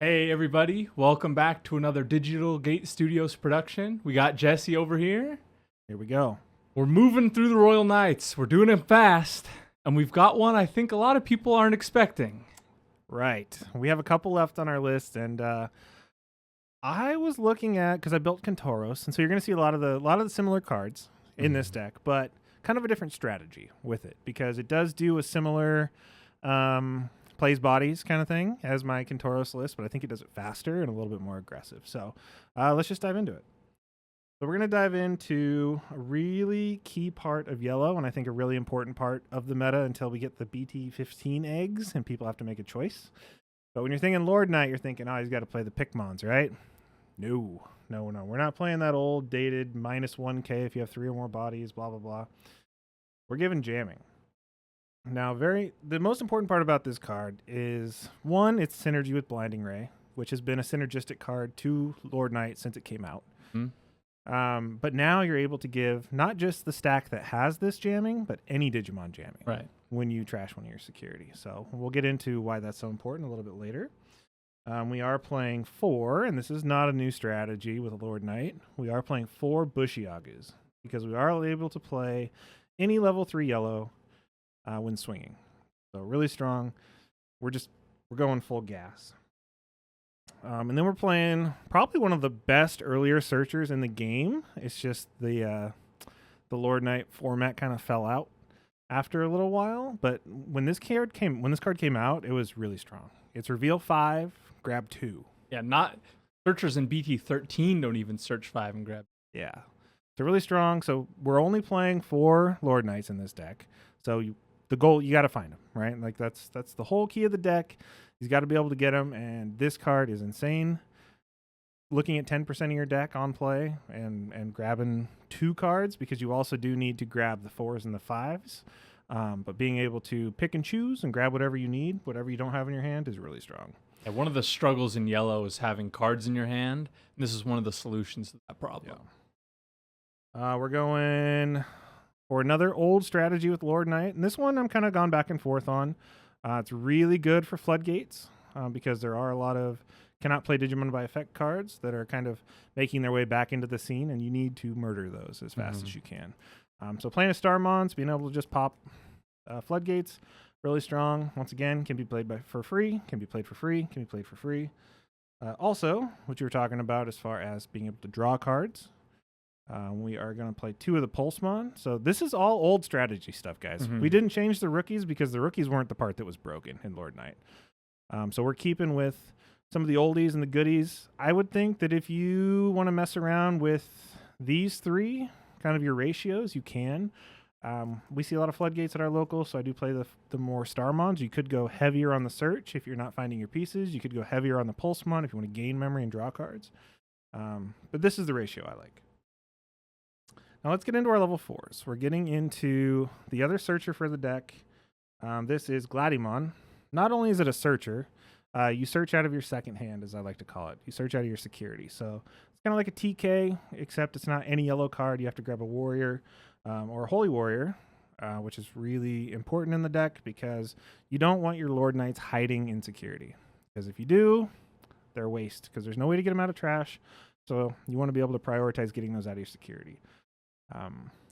Hey everybody, welcome back to another Digital Gate Studios production. We got Jesse over here. Here we go. We're moving through the Royal Knights. We're doing it fast, and we've got one I think a lot of people aren't expecting. Right. We have a couple left on our list, and I was looking at, because I built Kentoros, and so you're going to see a lot of the similar cards in this deck, but kind of a different strategy with it, because it does do a similar plays bodies kind of thing as my Kentoros list, but I think it does it faster and a little bit more aggressive. So let's just dive into it. So we're going to dive into a really key part of yellow, and I think a really important part of the meta until we get the BT15 eggs and people have to make a choice. But when you're thinking Lord Knight, you're thinking, oh, he's got to play the Pikmons, right? No. We're not playing that old dated -1k if you have 3 or more bodies, blah, blah, blah. We're giving jamming. Now, the most important part about this card is, one, its synergy with Blinding Ray, which has been a synergistic card to Lord Knight since it came out. But now you're able to give not just the stack that has this jamming, but any Digimon jamming when you trash one of your security. So we'll get into why that's so important a little bit later. We are playing 4, and this is not a new strategy with Lord Knight. We are playing 4 Bushiagas because we are able to play any level 3 yellow when swinging. So really strong. We're going full gas. And then we're playing probably one of the best earlier searchers in the game. It's just the Lord Knight format kind of fell out after a little while. But when this card came out, it was really strong. It's reveal 5, grab 2. Yeah, not searchers in BT13 don't even search 5 and grab. Yeah, they're really strong. So we're only playing 4 Lord Knights in this deck. So the goal, you got to find them, right? Like that's the whole key of the deck. He's got to be able to get them, and this card is insane. Looking at 10% of your deck on play and grabbing 2 cards, because you also do need to grab the 4s and the 5s. But being able to pick and choose and grab whatever you need, whatever you don't have in your hand, is really strong. Yeah, one of the struggles in yellow is having cards in your hand. And this is one of the solutions to that problem. Yeah. We're going for another old strategy with Lord Knight, and this one I'm kind of gone back and forth on. It's really good for floodgates because there are a lot of cannot play Digimon by effect cards that are kind of making their way back into the scene, and you need to murder those as fast as you can. So playing a Starmons, being able to just pop floodgates, really strong. Once again, can be played for free, can be played for free, can be played for free. Also, what you were talking about as far as being able to draw cards, we are going to play 2 of the Pulsemon. So this is all old strategy stuff, guys. We didn't change the rookies because the rookies weren't the part that was broken in Lord Knight. So we're keeping with some of the oldies and the goodies. I would think that if you want to mess around with these 3, kind of your ratios, you can. We see a lot of floodgates at our local, so I do play the more Starmons. You could go heavier on the search if you're not finding your pieces. You could go heavier on the Pulsemon if you want to gain memory and draw cards. But this is the ratio I like. Now let's get into our level 4s. We're getting into the other searcher for the deck. This is Gladdymon. Not only is it a searcher, you search out of your second hand, as I like to call it. You search out of your security. So it's kind of like a TK, except it's not any yellow card. You have to grab a warrior or a holy warrior, which is really important in the deck because you don't want your Lord Knights hiding in security. Because if you do, they're a waste because there's no way to get them out of trash. So you want to be able to prioritize getting those out of your security.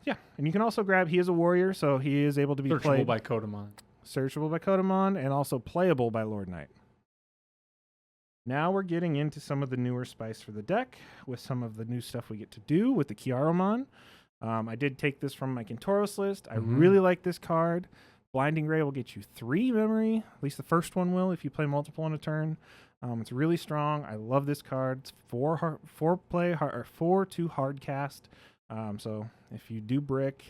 Yeah, and you can also grab, he is a warrior, so he is able to be Searchable by Kodamon. Searchable by Kodamon, and also playable by Lord Knight. Now we're getting into some of the newer spice for the deck, with some of the new stuff we get to do with the Kiaromon. I did take this from my Kentoros list. I really like this card. Blinding Ray will get you 3 memory, at least the first one will if you play multiple in a turn. It's really strong. I love this card. It's 4 to hard cast. So if you do brick,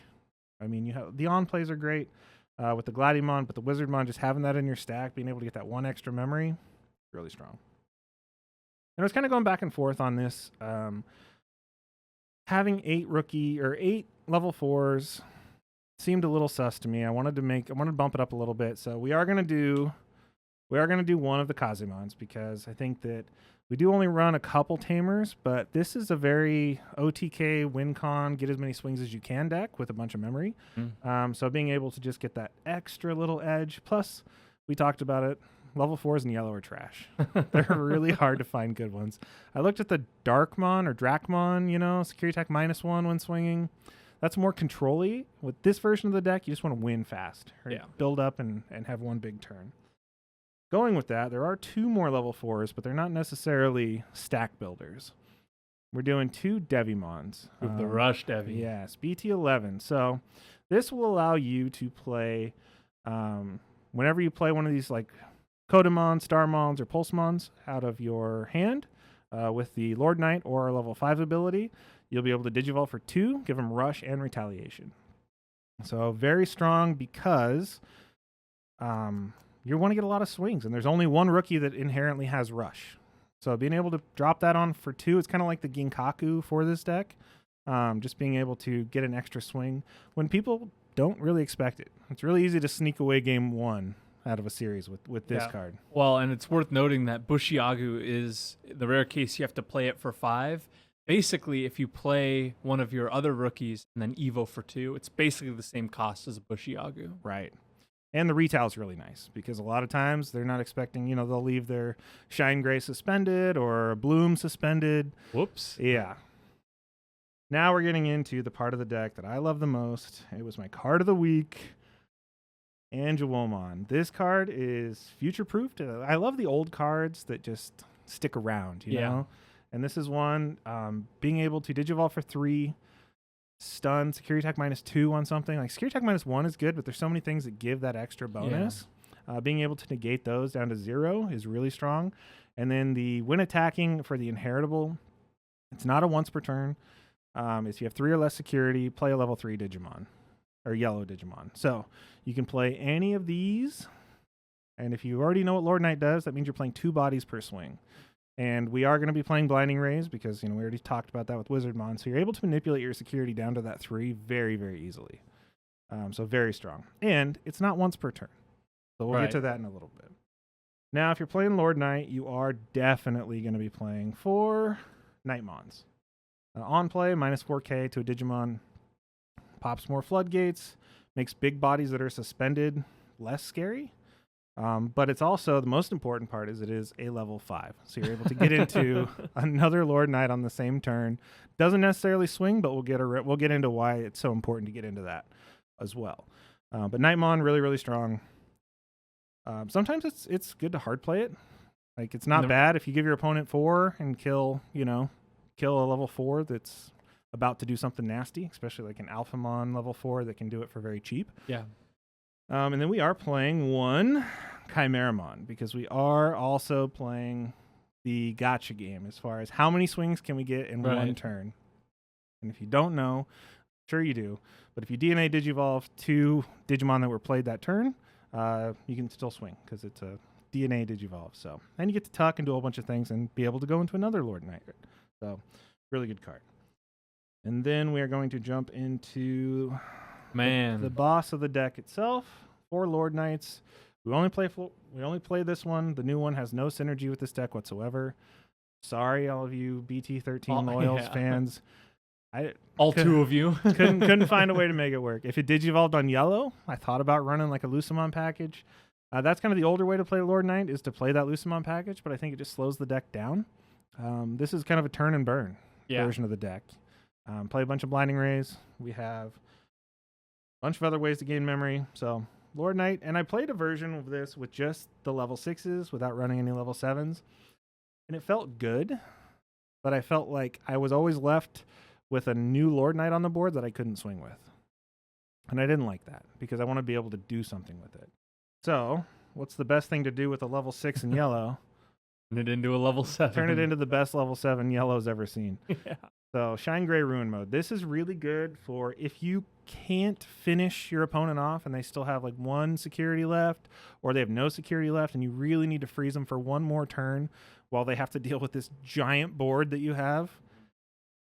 I mean, you have the on plays are great with the Gladdymon, but the Wizardmon, just having that in your stack, being able to get that 1 extra memory, really strong. And I was kind of going back and forth on this. Having 8 level 4s seemed a little sus to me. I wanted to bump it up a little bit. So we are gonna do one of the Kazemons because I think that we do only run a couple Tamers, but this is a very OTK, win con, get as many swings as you can deck with a bunch of memory. So being able to just get that extra little edge. Plus, we talked about it. level 4s in yellow are trash. They're really hard to find good ones. I looked at the Darkmon or Drakmon, security attack -1 when swinging. That's more control-y. With this version of the deck, you just want to win fast. Right? Yeah. Build up and have one big turn. Going with that, there are 2 more level 4s, but they're not necessarily stack builders. We're doing 2 Devimons. With the Rush Devi. Yes, BT11. So this will allow you to play, whenever you play one of these like Kodamons, Starmons, or Pulsemons out of your hand with the Lord Knight or a level 5 ability, you'll be able to Digivolve for 2, give them Rush and Retaliation. So very strong because you want to get a lot of swings, and there's only one rookie that inherently has Rush. So being able to drop that on for 2, it's kind of like the Ginkaku for this deck. Just being able to get an extra swing when people don't really expect it. It's really easy to sneak away game 1 out of a series with this card. Well, and it's worth noting that Bushiagu is the rare case you have to play it for 5. Basically, if you play one of your other rookies and then Evo for 2, it's basically the same cost as a Bushiagu. Right. And the retail is really nice because a lot of times they're not expecting, they'll leave their Shine Gray suspended or a Bloom suspended. Whoops. Yeah. Now we're getting into the part of the deck that I love the most. It was my card of the week, Angelwomon. This card is future-proofed. I love the old cards that just stick around, you know? And this is one, being able to Digivolve for 3, stun, security attack -2 on something. Like security attack -1 is good, but there's so many things that give that extra bonus. Being able to negate those down to 0 is really strong. And then when attacking for the inheritable, it's not a once per turn. If you have 3 or less security, play a level 3 Digimon or yellow Digimon. So you can play any of these. And if you already know what Lord Knight does, that means you're playing 2 bodies per swing. And we are going to be playing Blinding Rays because, we already talked about that with Wizardmon. So you're able to manipulate your security down to that 3 very, very easily. So very strong. And it's not once per turn. So we'll get to that in a little bit. Now, if you're playing Lord Knight, you are definitely going to be playing 4 Knightmons. On play, -4K to a Digimon. Pops more floodgates. Makes big bodies that are suspended less scary. But it's also, the most important part is it is a level 5. So you're able to get into another Lord Knight on the same turn. Doesn't necessarily swing, but we'll get into why it's so important to get into that as well. But Knightmon, really, really strong. Sometimes it's good to hard play it. Like, it's not bad if you give your opponent 4 and kill a level 4 that's about to do something nasty, especially like an Alphamon level 4 that can do it for very cheap. Yeah. And then we are playing 1 Chimeramon because we are also playing the gotcha game as far as how many swings can we get in one turn. And if you don't know, sure you do, but if you DNA Digivolve 2 Digimon that were played that turn, you can still swing because it's a DNA Digivolve. So then you get to tuck and do a whole bunch of things and be able to go into another Lord Knight. So really good card. And then we are going to jump into the boss of the deck itself. 4 Lord Knights. We only play this one. The new one has no synergy with this deck whatsoever. Sorry, all of you BT13 Loyals fans. All 2 of you couldn't find a way to make it work. If it Digivolved on yellow, I thought about running like a Lucamon package. That's kind of the older way to play Lord Knight is to play that Lucamon package, but I think it just slows the deck down. This is kind of a turn and burn version of the deck. Play a bunch of Blinding Rays. We have a bunch of other ways to gain memory. So Lord Knight, and I played a version of this with just the level 6s without running any level 7s, and it felt good, but I felt like I was always left with a new Lord Knight on the board that I couldn't swing with. And I didn't like that because I want to be able to do something with it. So what's the best thing to do with a level 6 in yellow? Turn it into a level 7. Turn it into the best level 7 yellow's ever seen. Yeah. So Shine Gray Ruin Mode. This is really good for if you can't finish your opponent off and they still have like 1 security left or they have no security left and you really need to freeze them for 1 more turn while they have to deal with this giant board that you have.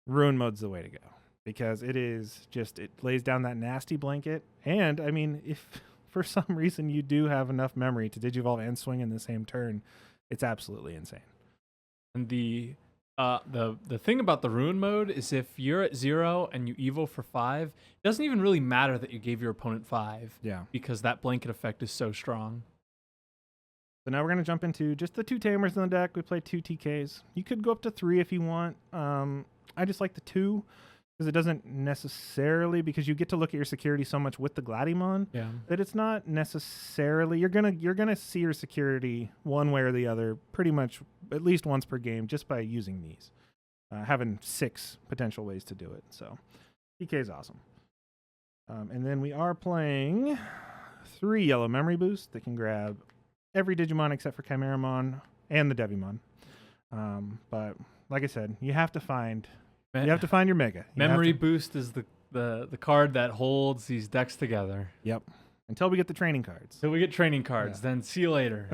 Ruin Mode's the way to go because it lays down that nasty blanket. And I mean, if for some reason you do have enough memory to Digivolve and swing in the same turn, it's absolutely insane. And the thing about the Ruin Mode is if you're at 0 and you Evo for 5, it doesn't even really matter that you gave your opponent 5. Yeah. Because that blanket effect is so strong. So now we're going to jump into just the 2 Tamers in the deck. We play 2 TKs. You could go up to 3 if you want. I just like the 2 because it doesn't necessarily, because you get to look at your security so much with the Gladiemon that it's not necessarily, you're gonna see your security one way or the other pretty much at least once per game just by using these. Having 6 potential ways to do it. So TK is awesome. And then we are playing 3 yellow memory boosts that can grab every Digimon except for Chimeramon and the Devimon. But like I said, you have to find your Mega. Memory boost is the card that holds these decks together. Yep. Until we get the training cards. Till we get training cards, then see you later.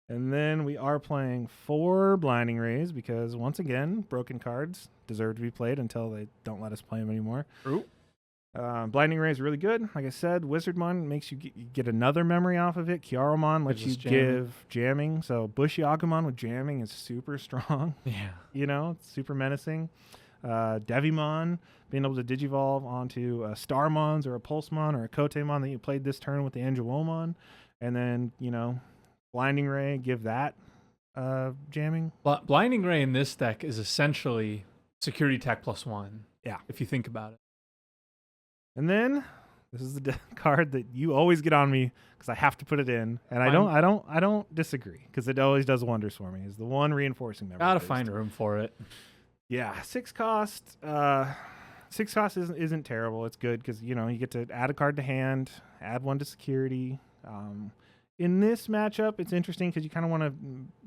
And then we are playing 4 Blinding Rays because, once again, broken cards deserve to be played until they don't let us play them anymore. True. Blinding Ray is really good. Like I said, Wizardmon makes you get another memory off of it. Kiaromon lets you give jamming. So Bushiagumon with jamming is super strong. Yeah. It's super menacing. Devimon, being able to digivolve onto a Starmons or a Pulsemon or a Kotemon that you played this turn with the Angelomon. And then, Blinding Ray, give that jamming. Blinding Ray in this deck is essentially security tech +1. Yeah. If you think about it. And then this is the card that you always get on me because I have to put it in, and I don't disagree because it always does wonders for me. Is the 1 reinforcing memory. Gotta find room for it. Yeah, 6 cost. 6 cost isn't terrible. It's good because you get to add a card to hand, add 1 to security. In this matchup, it's interesting because you kind of want to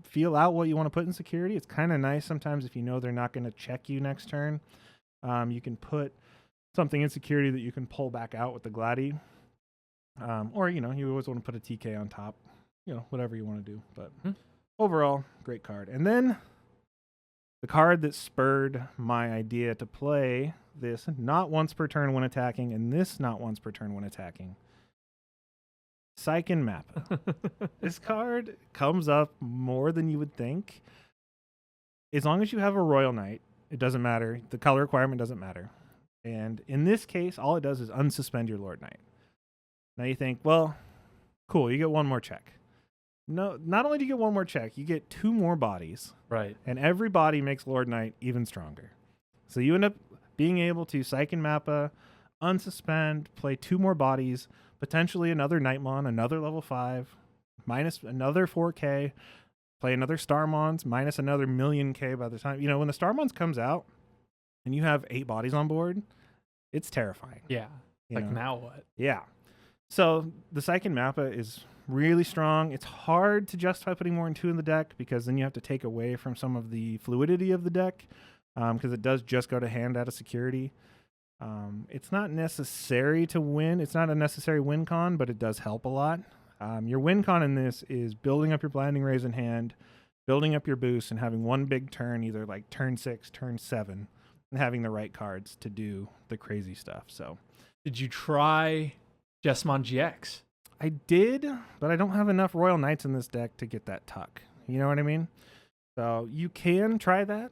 feel out what you want to put in security. It's kind of nice sometimes if you know they're not going to check you next turn. You can put something in security that you can pull back out with the Gladi. Or, you always want to put a TK on top. Whatever you want to do. But overall, great card. And then the card that spurred my idea to play this not once per turn when attacking and this not once per turn when attacking. Psyken Mappa. This card comes up more than you would think. As long as you have a Royal Knight, it doesn't matter. The color requirement doesn't matter. And in this case, all it does is unsuspend your Lord Knight. Now you think, well, cool, you get 1 more check. No, not only do you get 1 more check, you get 2 more bodies. Right. And every body makes Lord Knight even stronger. So you end up being able to Psyken Mappa, unsuspend, play 2 more bodies, potentially another Knightmon, another level 5, minus another 4K, play another Starmons, minus another million K by the time. When the Starmons comes out and you have 8 bodies on board, it's terrifying. Yeah. Now what? Yeah. So the Psyken Mappa is really strong. It's hard to justify putting more than 2 in the deck because then you have to take away from some of the fluidity of the deck because it does just go to hand out of security. It's not necessary to win. It's not a necessary win con, but it does help a lot. Your win con in this is building up your Blinding Rays in hand, building up your boost, and having 1 big turn, either like turn 6, turn 7, and having the right cards to do the crazy stuff. So, did you try Jesmon GX? I did, but I don't have enough Royal Knights in this deck to get that tuck. You know what I mean? So you can try that,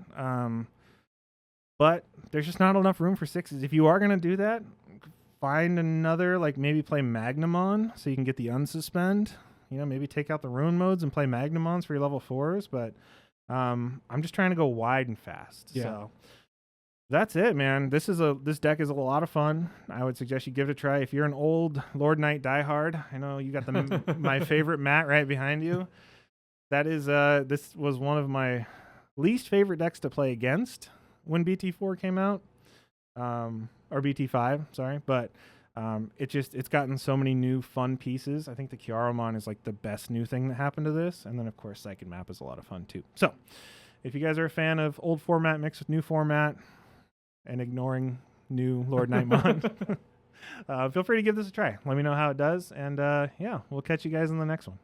but there's just not enough room for 6s. If you are going to do that, find another, maybe play Magnamon so you can get the unsuspend. Maybe take out the Ruin modes and play Magnamons for your level 4s, but I'm just trying to go wide and fast. Yeah. So that's it, man. This deck is a lot of fun. I would suggest you give it a try. If you're an old Lord Knight diehard, I know you got my favorite Matt right behind you. That is, this was one of my least favorite decks to play against when BT4 came out, or BT5, sorry. But it's gotten so many new fun pieces. I think the Kiaromon is the best new thing that happened to this, and then of course Psyken Map is a lot of fun too. So, if you guys are a fan of old format mixed with new format, and ignoring new Lordknightmon, feel free to give this a try. Let me know how it does, and we'll catch you guys in the next one.